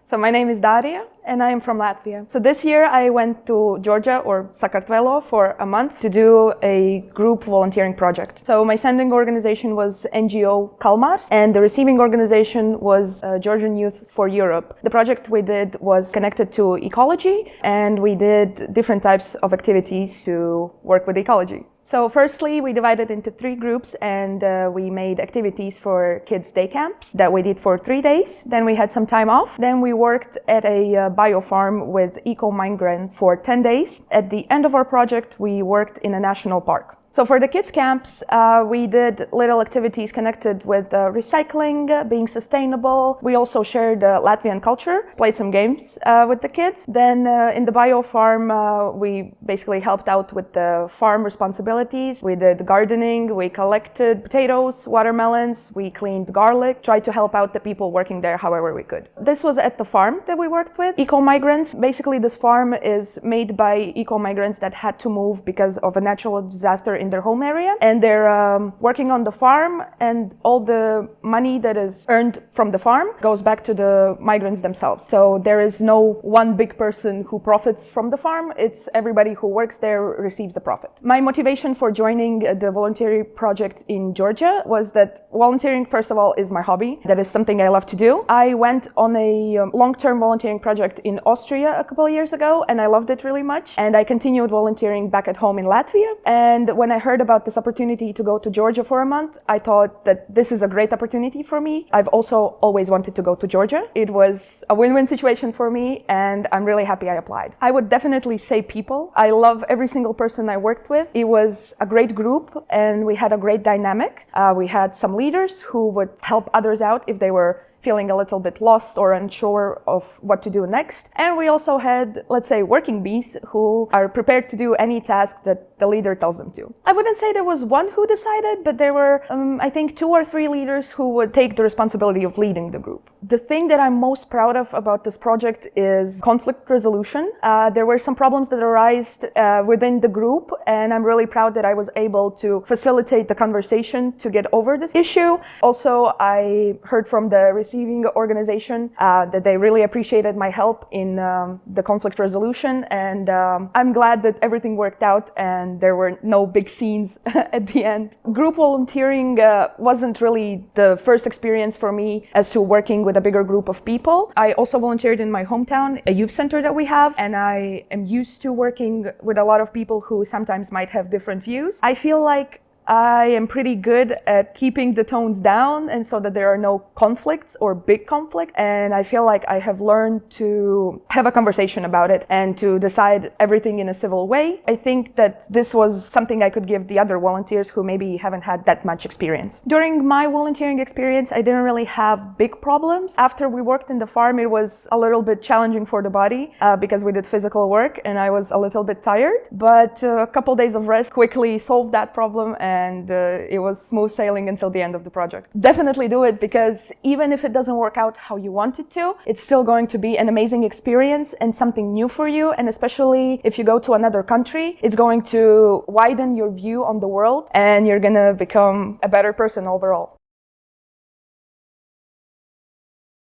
So my name is Dārija and I am from Latvia. So this year I went to Georgia or Sakartvelo for a month to do a group volunteering project. So my sending organization was NGO Kalmars and the receiving organization was Georgian Youth for Europe. The project we did was connected to ecology and we did different types of activities to work with ecology. So firstly, we divided into 3 groups and we made activities for kids' day camps that we did for 3 days. Then we had some time off. Then we worked at a biofarm with eco-migrants for 10 days. At the end of our project, we worked in a national park. So for the kids' camps, we did little activities connected with recycling, being sustainable. We also shared Latvian culture, played some games with the kids. Then in the biofarm, we basically helped out with the farm responsibilities. We did gardening, we collected potatoes, watermelons, we cleaned garlic, tried to help out the people working there however we could. This was at the farm that we worked with. Eco-migrants, basically this farm is made by eco-migrants that had to move because of a natural disaster in their home area, and they're working on the farm, and all the money that is earned from the farm goes back to the migrants themselves. So there is no one big person who profits from the farm, it's everybody who works there receives the profit. My motivation for joining the voluntary project in Georgia was that volunteering, first of all, is my hobby. That is something I love to do. I went on a long-term volunteering project in Austria a couple of years ago, and I loved it really much, and I continued volunteering back at home in Latvia. And when I heard about this opportunity to go to Georgia for a month, I thought that this is a great opportunity for me. I've also always wanted to go to Georgia. It was a win-win situation for me, and I'm really happy I applied. I would definitely say people. I love every single person I worked with. It was a great group, and we had a great dynamic. We had some leaders who would help others out if they were feeling a little bit lost or unsure of what to do next. And we also had, let's say, working bees who are prepared to do any task that the leader tells them to. I wouldn't say there was one who decided, but there were, I think, 2 or 3 leaders who would take the responsibility of leading the group. The thing that I'm most proud of about this project is conflict resolution. There were some problems that arose within the group, and I'm really proud that I was able to facilitate the conversation to get over this issue. Also, I heard from the receiving organization that they really appreciated my help in the conflict resolution, and I'm glad that everything worked out and there were no big scenes at the end. Group volunteering wasn't really the first experience for me as to working with a bigger group of people. I also volunteered in my hometown, a youth center that we have, and I am used to working with a lot of people who sometimes might have different views. I feel like I am pretty good at keeping the tones down and so that there are no conflicts or big conflict, and I feel like I have learned to have a conversation about it and to decide everything in a civil way. I think that this was something I could give the other volunteers who maybe haven't had that much experience. During my volunteering experience, I didn't really have big problems. After we worked in the farm, it was a little bit challenging for the body because we did physical work and I was a little bit tired, but a couple days of rest quickly solved that problem, and it was smooth sailing until the end of the project. Definitely do it, because even if it doesn't work out how you want it to, it's still going to be an amazing experience and something new for you, and especially if you go to another country, it's going to widen your view on the world and you're gonna become a better person overall.